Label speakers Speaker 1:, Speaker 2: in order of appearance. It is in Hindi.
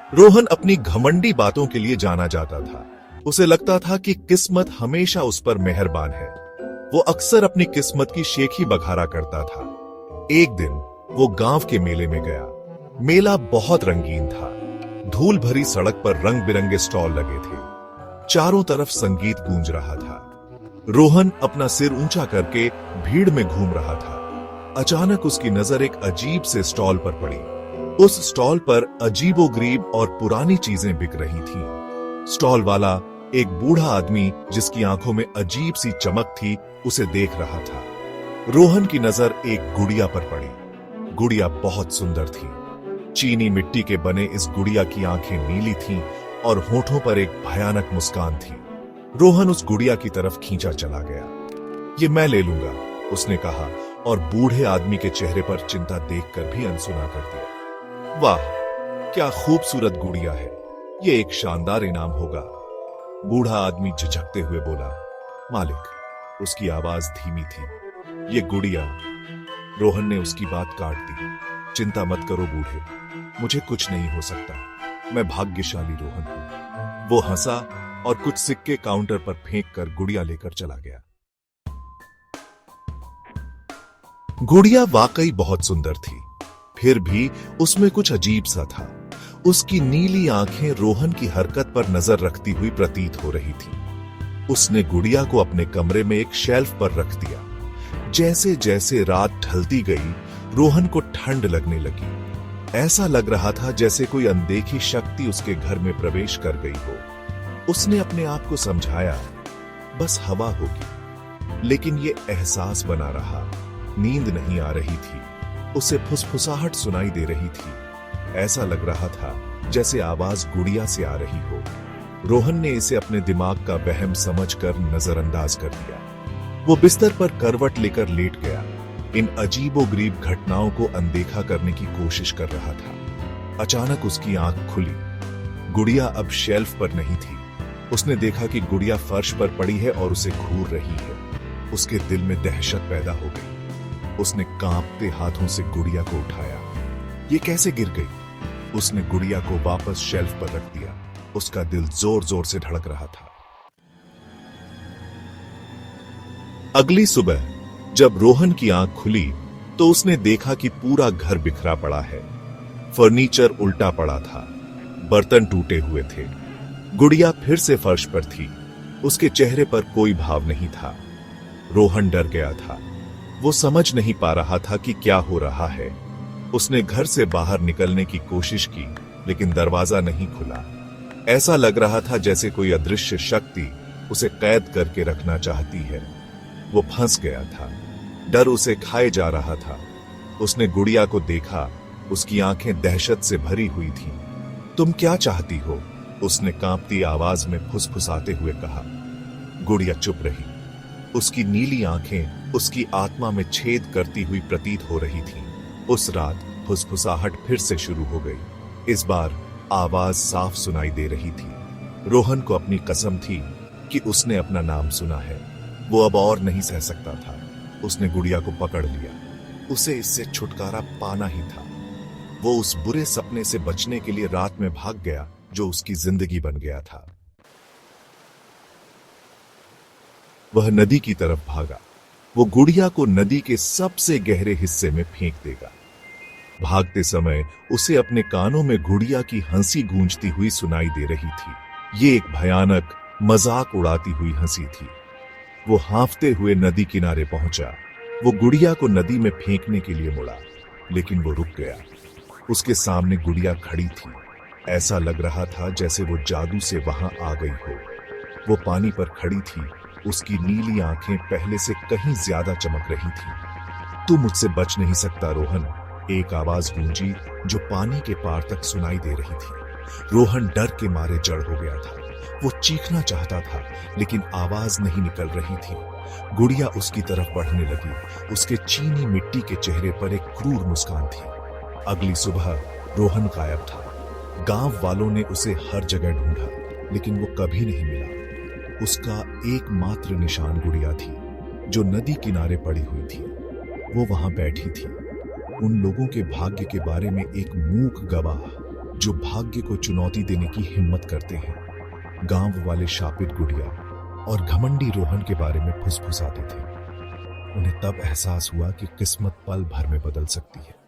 Speaker 1: रोहन अपनी घमंडी बातों के लिए जाना जाता था। उसे लगता था कि किस्मत हमेशा उस पर मेहरबान है। वो अक्सर अपनी किस्मत की शेखी बघारा करता था। एक दिन वो गांव के मेले में गया। मेला बहुत रंगीन था। धूल भरी सड़क पर रंग बिरंगे स्टॉल लगे थे। चारों तरफ संगीत गूंज रहा था। रोहन अपना सिर ऊंचा करके भीड़ में घूम रहा था। अचानक उसकी नजर एक अजीब से स्टॉल पर पड़ी। उस स्टॉल पर अजीबोगरीब और पुरानी चीजें बिक रही थीं। स्टॉल वाला एक बूढ़ा आदमी जिसकी आंखों में अजीब सी चमक थी, उसे देख रहा था। रोहन की नजर एक गुड़िया पर पड़ी। गुड़िया बहुत सुंदर थी। चीनी मिट्टी के बने इस गुड़िया की आंखें नीली थीं और होठों पर एक भयानक मुस्कान थी। रोहन उस गुड़िया की तरफ खींचा चला गया। ये मैं ले लूंगा, उसने कहा और बूढ़े आदमी के चेहरे पर चिंता देखकर भी अनसुना कर दिया। वाह, क्या खूबसूरत गुड़िया है, ये एक शानदार इनाम होगा। बूढ़ा आदमी झिझकते हुए बोला। मालिक, उसकी आवाज धीमी थी। ये गुड़िया। रोहन ने उसकी बात काट दी। चिंता मत करो बूढ़े, मुझे कुछ नहीं हो सकता। मैं भाग्यशाली रोहन हूं। वो हंसा और कुछ सिक्के काउंटर पर फेंक कर गुड़िया लेकर चला गया। गुड़िया वाकई बहुत सुंदर थी, फिर भी उसमें कुछ अजीब सा था। उसकी नीली आंखें रोहन की हरकत पर नजर रखती हुई प्रतीत हो रही थी। उसने गुड़िया को अपने कमरे में एक शेल्फ पर रख दिया। जैसे जैसे रात ढलती गई, रोहन को ठंड लगने लगी। ऐसा लग रहा था जैसे कोई अनदेखी शक्ति उसके घर में प्रवेश कर गई हो। उसने अपने आप को समझाया, बस हवा होगी, लेकिन ये एहसास बना रहा। नींद नहीं आ रही थी। उसे फुसफुसाहट सुनाई दे रही थी। ऐसा लग रहा था जैसे आवाज गुड़िया से आ रही हो। रोहन ने इसे अपने दिमाग का वहम समझकर नजरअंदाज कर दिया। वो बिस्तर पर करवट लेकर लेट गया। इन अजीबोगरीब घटनाओं को अनदेखा करने की कोशिश कर रहा था। अचानक उसकी आंख खुली। गुड़िया अब शेल्फ पर नहीं थी। उसने देखा कि गुड़िया फर्श पर पड़ी है और उसे घूर रही है। उसके दिल में दहशत पैदा हो गई। उसने कांपते हाथों से गुड़िया को उठाया। ये कैसे गिर गई? उसने गुड़िया को वापस शेल्फ पर रख दिया। उसका दिल जोर जोर से धड़क रहा था। अगली सुबह जब रोहन की आंख खुली तो उसने देखा कि पूरा घर बिखरा पड़ा है। फर्नीचर उल्टा पड़ा था। बर्तन टूटे हुए थे। गुड़िया फिर से फर्श पर थी। उसके चेहरे पर कोई भाव नहीं था। रोहन डर गया था। वो समझ नहीं पा रहा था कि क्या हो रहा है। उसने घर से बाहर निकलने की कोशिश की, लेकिन दरवाजा नहीं खुला। ऐसा लग रहा था जैसे कोई अदृश्य शक्ति उसे कैद करके रखना चाहती है। वो फंस गया था। डर उसे खाए जा रहा था। उसने गुड़िया को देखा। उसकी आंखें दहशत से भरी हुई थीं। तुम क्या चाहती हो? उसने कांपती आवाज में फुसफुसाते हुए कहा। गुड़िया चुप रही। उसकी नीली आंखें उसकी आत्मा में छेद करती हुई प्रतीत हो रही थीं। उस रात फुसफुसाहट फिर से शुरू हो गई। इस बार आवाज साफ सुनाई दे रही थी। रोहन को अपनी कसम थी कि उसने अपना नाम सुना है। वो अब और नहीं सह सकता था। उसने गुड़िया को पकड़ लिया। उसे इससे छुटकारा पाना ही था। वो उस बुरे सपने से बचने के लिए रात में भाग गया जो उसकी जिंदगी बन गया था। वह नदी की तरफ भागा। वो गुड़िया को नदी के सबसे गहरे हिस्से में फेंक देगा। भागते समय उसे अपने कानों में गुड़िया की हंसी गूंजती हुई सुनाई दे रही थी। ये एक भयानक मजाक उड़ाती हुई हंसी थी। वो हांफते हुए नदी किनारे पहुंचा। वो गुड़िया को नदी में फेंकने के लिए मुड़ा, लेकिन वो रुक गया। उसके सामने गुड़िया खड़ी थी। ऐसा लग रहा था जैसे वो जादू से वहां आ गई हो। वो पानी पर खड़ी थी। उसकी नीली आंखें पहले से कहीं ज्यादा चमक रही थी। तू मुझसे बच नहीं सकता रोहन, एक आवाज गूंजी जो पानी के पार तक सुनाई दे रही थी। रोहन डर के मारे जड़ हो गया था। वो चीखना चाहता था, लेकिन आवाज नहीं निकल रही थी। गुड़िया उसकी तरफ बढ़ने लगी। उसके चीनी मिट्टी के चेहरे पर एक क्रूर मुस्कान थी। अगली सुबह रोहन गायब था। गांव वालों ने उसे हर जगह ढूंढा, लेकिन वो कभी नहीं मिला। उसका एकमात्र निशान गुड़िया थी, जो नदी किनारे पड़ी हुई थी। वो वहां बैठी थी, उन लोगों के भाग्य के बारे में एक मूक गवाह। जो भाग्य को चुनौती देने की हिम्मत करते हैं। गांव वाले शापित गुड़िया और घमंडी रोहन के बारे में फुसफुसाते थे। उन्हें तब एहसास हुआ कि किस्मत पल भर में बदल सकती है।